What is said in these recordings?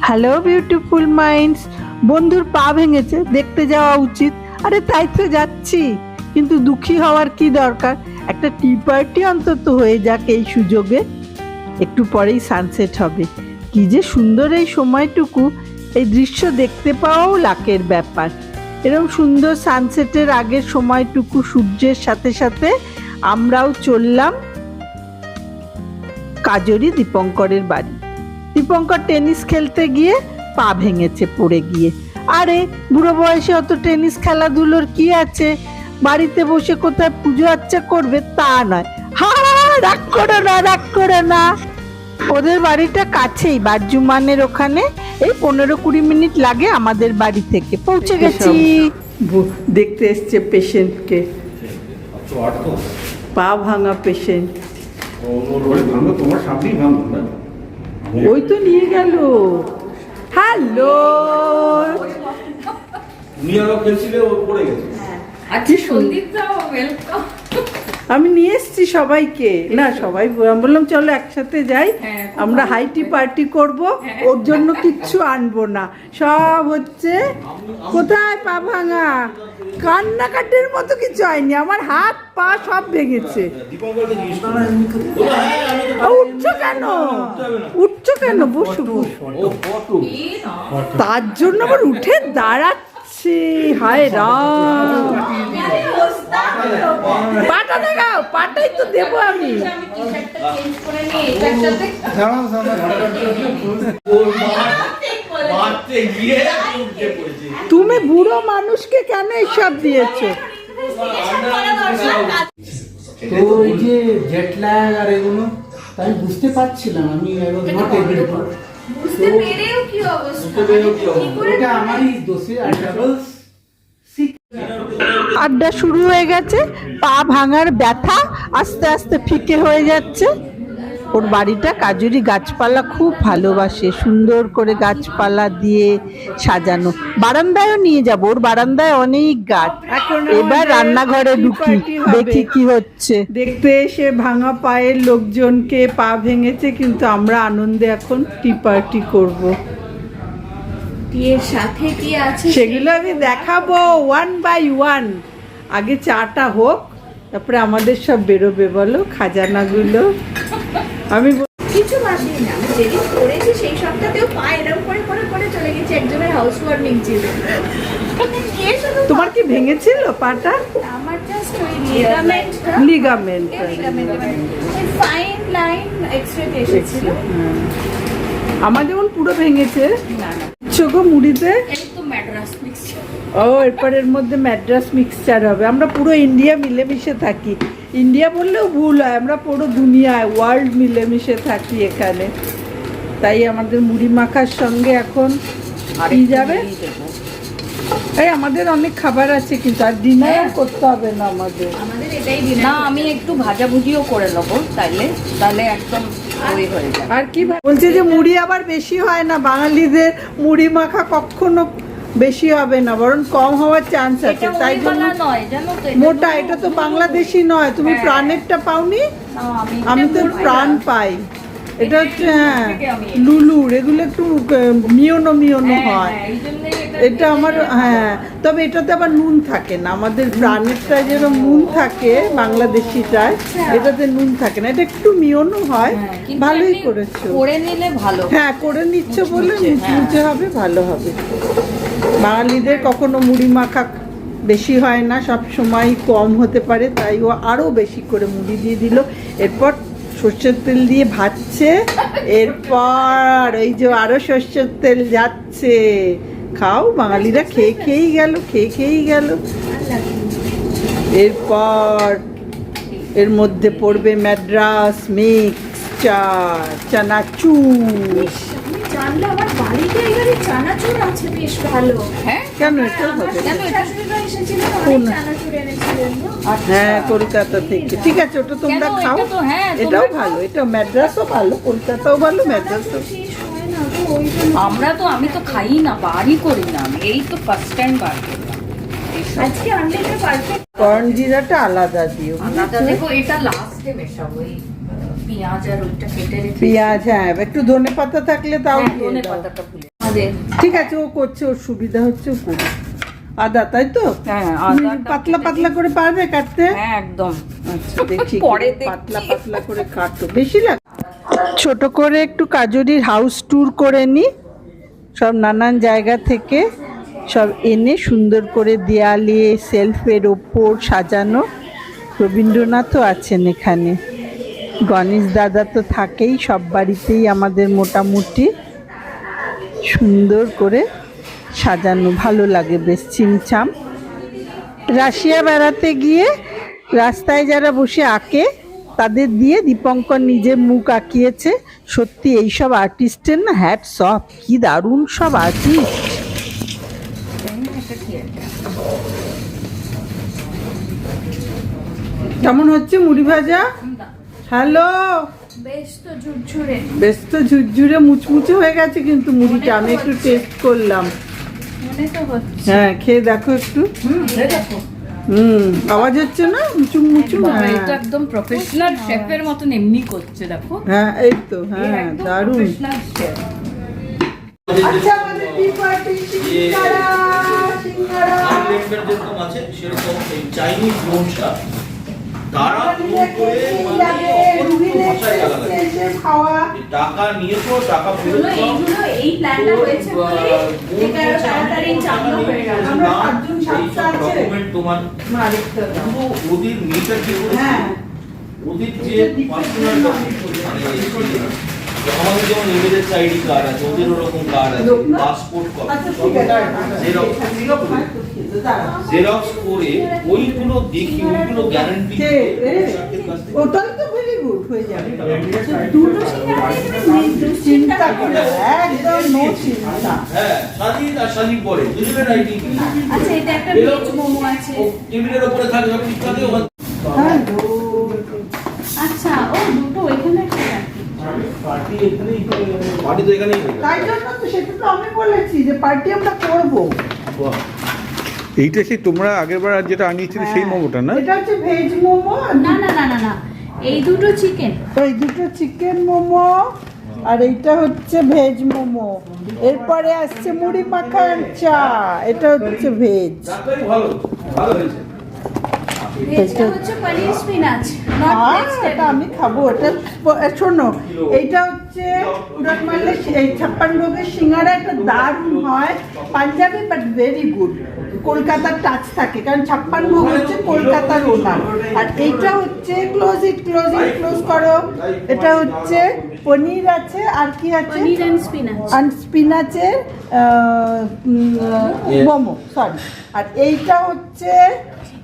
Hello beautiful minds. বন্ধুর পা ভেঙেছে, দেখতে যাওয়া উচিত। আরে তাই তো যাচ্ছি, কিন্তু দুঃখী হওয়ার কি দরকার? একটা টি পার্টি অন্তত হয়ে যাক এই সুযোগে। একটু পরেই সানসেট হবে। কি যে সুন্দর এই সময়টুকু, এই দৃশ্য দেখতে পাওয়াও লাকের ব্যাপার। এরকম সুন্দর সানসেটের আগের সময়টুকু সূর্যের সাথে সাথে আমরাও চললাম কাজরি দীপঙ্করের বাড়ি। দীপঙ্কর টেনিস খেলতে গিয়ে পা ভেঙেছে পড়ে গিয়ে। আরে বুড়ো বয়সে অত টেনিস খেলাধুলোর কি আছে? বাড়িতে বসে কোথায় পুজো আচ্চা করবে তা নয়। হা, রাগ করো না, রাগ করো না। ওদের বাড়িটা কাছেই, বারজুমানের ওখানে। এই 15-20 মিনিট লাগে আমাদের বাড়ি থেকে। পৌঁছে গেছি। দেখতে এসছে পেশেন্টকে, পা ভাঙা পেশেন্ট। ওই তো নিয়ে গেল। হ্যালো, আমি নিয়ে এসছি সবাইকে। না সবাই বললাম চলো একসাথে যাই, আমরা হাইটি পার্টি করব। ওর জন্য কিচ্ছু আনবো না, সব হচ্ছে কোথায় পা ভাঙা। কান্নাকাটির মতো কিছু হয়নি, আমার হাত পা সব ভেঙেছে। উঠছো কেন, উঠছো কেন? বসো বসো। তার জন্য আবার উঠে দাঁড়াচ্ছি। হায় রাম, পাটা দেখাও। পাটাই তো দেবো আমি। তুমি বুড়ো মানুষকে কেন এসব দিয়েছো? তো ওই যে জেট ল্যাগ আর এগুলো তাই বুঝতে পারছিলাম আমি। এটা আমারই দোষে। আড্ডা শুরু হয়ে গেছে। পা ভাঙার ব্যথা আস্তে আস্তে ফিকে হয়ে যাচ্ছে। ওর বাড়িটা কাজুরি গাছপালা খুব ভালোবাসে, সুন্দর করে গাছপালা দিয়ে সাজানো। বারান্দায়ও নিয়ে যাব, ওর বারান্দায় অনেক গাছ। এবার রান্নাঘরে ঢুকি, দেখি কি হচ্ছে। দেখতে এসে ভাঙা পায়ের লোকজনকে পা ভেঙেছে, কিন্তু আমরা আনন্দে এখন টি পার্টি করব। এর সাথে কি আছে সেগুলো আমি দেখাবো ওয়ান বাই ওয়ান। আগে চাটা হোক, তারপরে আমাদের সব বেরোবে। বলো খাজানাগুলো। আমি কিছু বাকি না, আমি যেদিন করেছি সেই সপ্তাহতেও পা এরকম করে করে করে চলে গেছে। একজনের হাউস ওয়ার্মিং ছিল। তোমার কি ভেঙেছিল পাটা? আমার জাস্ট ওই লিগামেন্টটা, লিগামেন্ট ফাইন লাইন এক্সরে এসেছিল। আমার যেমন পুরো ভেঙেছে। না না, চোখো মুড়িতে একদম ম্যাড্রাস মিক্সচার। ও এরপরের মধ্যে ম্যাড্রাস মিক্সচার হবে। আমরা পুরো ইন্ডিয়া মিলেমিশে থাকি। ইন্ডিয়া বললেও ভুল হয়, আমরা পুরো দুনিয়ায় ওয়ার্ল্ড মিলেমিশে থাকি এখানে। তাই আমাদের মুড়ি মাখার সঙ্গে এখন কি যাবে? এই আমাদের অনেক খাবার আছে, কিন্তু আর ডিনার করতে হবে না আমাদের। আমাদের এটাই ডিনার। না, আমি একটু ভাজাভুজিও করে নেবো, তাহলে একদম ওই হয়ে যাবে। আর কি বলছে যে মুড়ি আবার বেশি হয় না, বাঙালিদের মুড়ি মাখা কখনো বেশি হবে না, বরং কম হওয়ার চান্স আছে। তাই জন্য নয় জানো তো, মোটা। এটা তো বাংলাদেশি নয়। তুমি প্রাণেরটা পাওনি? আমি তো প্রাণ পাই। এটা হচ্ছে হ্যাঁ লুলুর। এগুলো একটু মিওনো মিওনো হয়। এটা আমার হ্যাঁ, তবে এটাতে আবার নুন থাকে না। আমাদের প্রাণেরটায় যেরকম নুন থাকে বাংলাদেশিটায়, এটাতে নুন থাকে না। এটা একটু মিওনো হয়। ভালোই করেছো, করে নিলে ভালো। হ্যাঁ করে নিচ্ছ বলে মুচমুচে হবে, ভালো হবে। বাঙালিদের কখনো মুড়ি মাখা বেশি হয় না, সব সময় কম হতে পারে। তাই ও আরও বেশি করে মুড়ি দিয়ে দিল। এরপর সর্ষের তেল দিয়ে ভাজছে। এরপর ওই যে আরো সর্ষের তেল যাচ্ছে। খাও, বাঙালিরা খেয়ে খেয়েই গেল, খেয়ে খেয়েই গেল। এরপর এর মধ্যে পড়বে ম্যাড্রাস মিক্সচার, চানাচুর। জানলে আমার বাড়িতে এবারে চানাচুর আছে বেশ ভালো। হ্যাঁ কেন এটা হবে? শাশুড়িরা এসেছিলেন, কোন? চানাচুর এনেছিলেন। হ্যাঁ কলকাতা থেকে। ঠিক আছে, ওটা তোমরা কেন? খাও। এটা তো হ্যাঁ, এটাও ভালো, এটা ম্যাড্রাসও ভালো, কলকাতাও ভালো, ম্যাড্রাসও। শেষ হয় না তো, ওই জন্য আমি তো খাই না, বাড়ি করি না। আমি এই তো ফার্স্ট টাইম বার করলাম। আজকে আনলেটা পারফেক্ট। কর্ন জিরাটা আলাদা দিও। দেখো এটা লাস্টে মেশাবো। ওই পেঁয়াজ আর ওইটা কেটে রেখে পেঁয়াজ, হ্যাঁ একটু ধনে পাতা থাকলে তাও দিয়ে দাও। ধনে পাতাটা ভুলে আমাদের। ঠিক আছে, ও করছে, ওর সুবিধা হচ্ছে, ও করছে। আদা, তাই তো? হ্যাঁ, তুমি আদাটা পাতলা কেটে পাতলা করে পারবে কাটতে? হ্যাঁ একদম। আচ্ছা, দেখি পরে কি পাতলা দেখছি। পাতলা করে কাটো, বেশি লাগে। ছোট করে একটু কাজরির হাউস ট্যুর করে নি, সব নানান জায়গা থেকে সব এনে সুন্দর করে দেয়ালে সেলফের ওপর সাজানো। রবীন্দ্রনাথও আছেন এখানে, গণেশ দাদা তো থাকেই সব বাড়িতেই আমাদের, মোটামুটি সুন্দর করে সাজানো, ভালো লাগে বেশ ছিমছাম। রাশিয়া বেড়াতে গিয়ে রাস্তায় যারা বসে আঁকে তাদের দিয়ে দীপঙ্কর নিজের মুখ আঁকিয়েছে। সত্যি এইসব আর্টিস্টের না হ্যাটস অফ, কি দারুণ সব আর্টিস্ট। কেমন হচ্ছে মুড়ি ভাজা? হ্যালো, বেশ তো ঝুরঝুরে। বেশ তো ঝুরঝুরে মুচমুচে হয়ে গেছে কিন্তু মুড়িটা, আমি একটু টেস্ট করলাম। মনে তো হচ্ছে। হ্যাঁ, খেয়ে দেখো একটু। আওয়াজ হচ্ছে না মুচুম মুচুম? বাবা, হ্যাঁ এটা একদম প্রফেশনাল শেফের মতন এমনি করছে, দেখো। হ্যাঁ, এই তো, হ্যাঁ দারুণ। Professional chef. আচ্ছা, আমাদের টি পার্টি সিঙ্গারা, সিঙ্গারা। আনলিমিটেড যেরকম আছে সেরকম এই চাইনিজ লোনটা তারা ফোন করে মানে অপরূপ ভাষায় টাকা লাগে। খাওয়া এই টাকা নিয়েছো, টাকা ফেরত দাও। এইগুলো এই প্ল্যানটা হয়েছে বলে এটা আরো তাড়াতাড়ি চালু হয়ে গেল। আমরা পাঁচজন সাতটা আছে। ডকুমেন্ট তোমার আরেকটা দাও। পুরো ওদের মেয়েটা কি করেছে, হ্যাঁ। ওদের যে পার্সোনাল ডকুমেন্ট মানে আমাদের যেমন এমএলএস আইডি কার্ড আছে, ওদের ওরকম কার্ড আছে, পাসপোর্ট আচ্ছা, কপি, ঠিক আছে। জেরক্স করে ওইগুলো দেখি, ওইগুলো গ্যারান্টি কে? ওটাই তো ভেরি গুড হয়ে যাবে। দুটো সিঙ্গারা চিন্তা করে একদম নো চিন্তা। হ্যাঁ, স্বাধীন আর স্বাধীন পরে দুজনের আইডি। আচ্ছা, এটা একটা ভেজ মোমো আছে। টেবিলের উপরে থাকে, সব ঠিক থাকে। হ্যাঁ, আচ্ছা, ও দুটো ওইখানে একটা রাখি। পার্টি তো এখানেই হবে। তাই জন্য তো সেটা তো আমি বলেছি যে পার্টি আমরা করবো। এইটা সেই তোমরা আগেরবার যেটা আনিয়েছিলে সেই মোমোটা না? এটা হচ্ছে ভেজ মোমো, না না না না না, এই দুটো চিকেন। এই দুটো চিকেন মোমো, আর এইটা হচ্ছে ভেজ মোমো। এরপরে আসছে মুড়ি মাখার চা, এটা হচ্ছে ভেজ। ডাক্তারই ভালো, ভালো হয়েছে। ভেজটা হচ্ছে পনির স্পিনাচ, নট এটা ভেজিটেবল। আমি খাবো। এটা শোনো, এইটা হচ্ছে উড়ন মারলে এই 56 ভোগের সিঙ্গারা, একটা দারুণ হয়, পাঞ্জাবি বাট ভেরি গুড। কলকাতার টাচ থাকে, কারণ 56 ভোগ হচ্ছে কলকাতার ওনার। আর এইটা হচ্ছে ক্লোজ করো। এটা হচ্ছে পনির আছে, আর কি আছে? Paneer and spinach. আর স্পিনাচের মোমো, সরি। আর এইটা হচ্ছে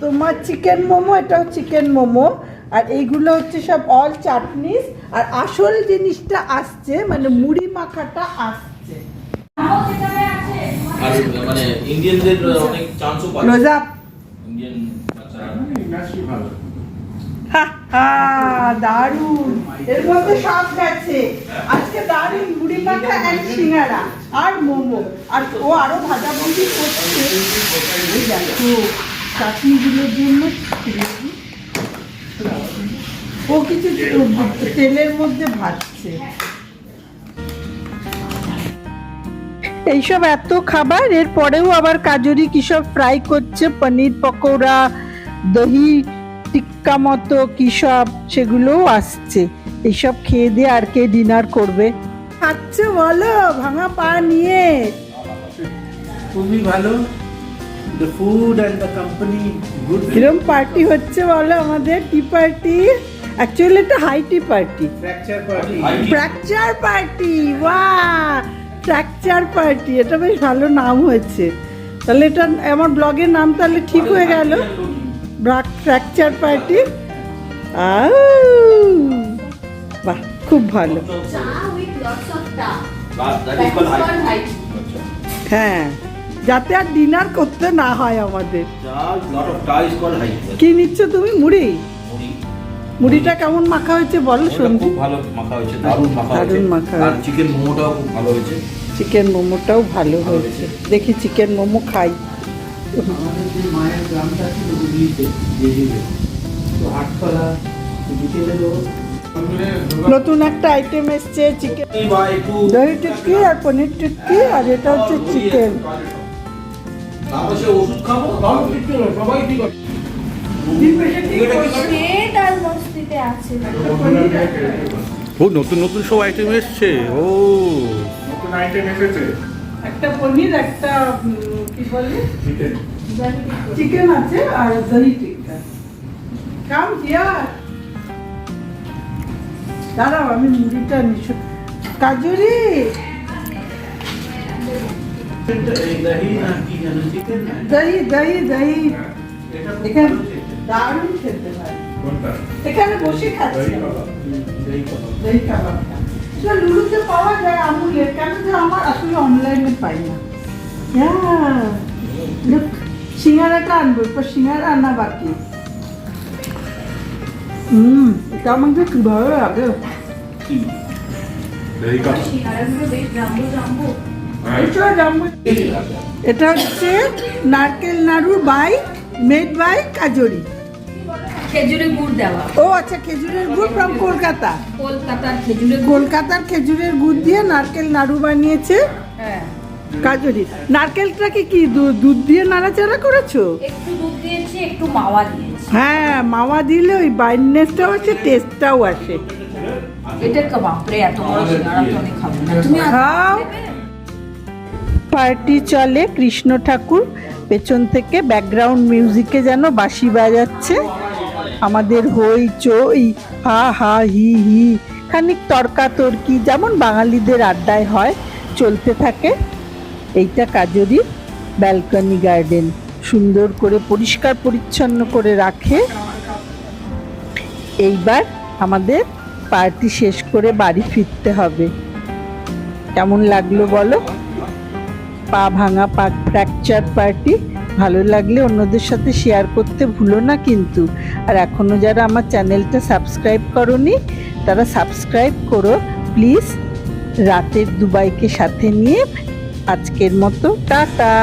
তোমার চিকেন মোমো, এটাও চিকেন মোমো। আর এইগুলো হচ্ছে সব অল চাটনিস। আর আসল জিনিসটা আসছে, মানে মুড়ি মাখাটা আসছে। আর মানে ইন্ডিয়ানদের অনেক চান্সও পায়। রোজা, ইন্ডিয়ান বাচ্চারা দারুন, এর মধ্যে সব গেছে আজকে। দারুন মুড়ি মাখা আর সিঙ্গারা আর মোমো, আর ও আরো ভাজাভুজি করছে। এই দেখো চাটনিগুলোর জন্য ও কিছু তেলের মধ্যে ভাজছে। এইসব এত খাবার, এর পরেও আবার কাজুরি কি সব ফ্রাই করছে, পনির পকোড়া, দহি টিক্কা মতো কি সব, সেগুলোও আসছে। এইসব খেয়ে দিয়ে আর কে ডিনার করবে? খাচ্ছে বলো ভাঙা পা নিয়ে? খুবই ভালো। The food and the company good. কিরম পার্টি হচ্ছে বলো আমাদের টি পার্টি? অ্যাকচুয়ালি এটা high tea party, Fracture party. Fracture party. বাহ, ফ্র্যাকচার পার্টি, এটা বেশ ভালো নাম হয়েছে। তাহলে এটা আমার ব্লগের নাম তাহলে ঠিক হয়ে গেল, ফ্র্যাকচার পার্টি। বাহ, খুব ভালো। চা উইথ লটস অফ টা। that is called high. হ্যাঁ, যাতে আর ডিনার করতে না হয় আমাদের। lot of Thai is called high. কি নিচ্ছ তুমি? মুড়ি? মুড়ি। মুড়িটা কেমন মাখা হয়েছে বলো ওটা শুনছি। খুব ভালো মাখা হয়েছে, দারুণ মাখা হয়েছে। দারুণ মাখা আর হয়েছে। চিকেন মোমোটাও খুব ভালো হয়েছে। চিকেন মোমোটাও ভালো হয়েছে। দেখি চিকেন মোমো খাই। আমাদের যে মায়ের গ্রামটা ছিল হুগলিতে, জেজিতে, তো আটতলা বিকেলে নতুন একটা আইটেম এসছে চিকেন বা একটু দহি টিক্কি আর পনির টিক্কি, আর এটা হচ্ছে চিকেন। তারপর সে ওষুধ খাবো সবাই ঠিক আছে। সে ডাল মস্তিতে আছে। ও নতুন নতুন সব আইটেম এসছে। ও একটা পনির, একটা কি বলে চিকেন আছে, আর দহি টিক্কা। কাম হিয়ার, দাঁড়াও আমি মুড়িটা নিশ্চয়। কাজুরি দহি দহি দহি, এখানে দারুণ খেতে হয়। এখানে বসে খাচ্ছি দহি কাবাবটা। সেটা লুলুতে পাওয়া যায় আমুলের, কেন যে আমার আসলে অনলাইনে পাই না। Look, সিঙ্গারাটা আনবো, এরপর সিঙ্গারা আনা বাকি। এটা আমাকে কি ভালো লাগে। সিঙ্গারাগুলো বেশ জাম্বো জাম্বো। এটা হচ্ছে নারকেল নাড়ু বাই মেড বাই কাজরি। খেজুরের গুড় দেওয়া। ও আচ্ছা, খেজুরের গুড় ফ্রম কলকাতা। কলকাতার খেজুরের কলকাতার খেজুরের গুড় দিয়ে নারকেল নাড়ু বানিয়েছে হ্যাঁ। কাজরি। নারকেলটাকে কি দুধ দিয়ে নাড়াচাড়া করেছো? একটু দুধ দিয়েছি, একটু মাওয়া দিয়েছি। হ্যাঁ, মাওয়া দিলে ওই বাইন্ডনেসটাও আছে, টেস্টটাও আসে। এটা বাপরে এত বড় সিঙ্গারা তো আমি খাবো না। তুমি খাও। পার্টি চলে, কৃষ্ণ ঠাকুর পেছন থেকে ব্যাকগ্রাউন্ড মিউজিকে যেন বাঁশি বাজাচ্ছে। আমাদের হই চই হা হা হি হি খানিক তর্কাতর্কি যেমন বাঙালিদের আড্ডায় হয় চলতে থাকে। এইটা কাজরি ব্যালকনি গার্ডেন, সুন্দর করে পরিষ্কার পরিচ্ছন্ন করে রাখে। এইবার আমাদের পার্টি শেষ করে বাড়ি ফিরতে হবে। কেমন লাগলো বলো? পা ভাঙা পা ফ্র্যাকচার পার্টি। ভালো লাগলে অন্যদের সাথে শেয়ার করতে ভুলো না কিন্তু। আর এখনও যারা আমার চ্যানেলটা সাবস্ক্রাইব করোনি তারা সাবস্ক্রাইব করো প্লিজ। রাতের দুবাইকে সাথে নিয়ে আজকের মতো টাটা।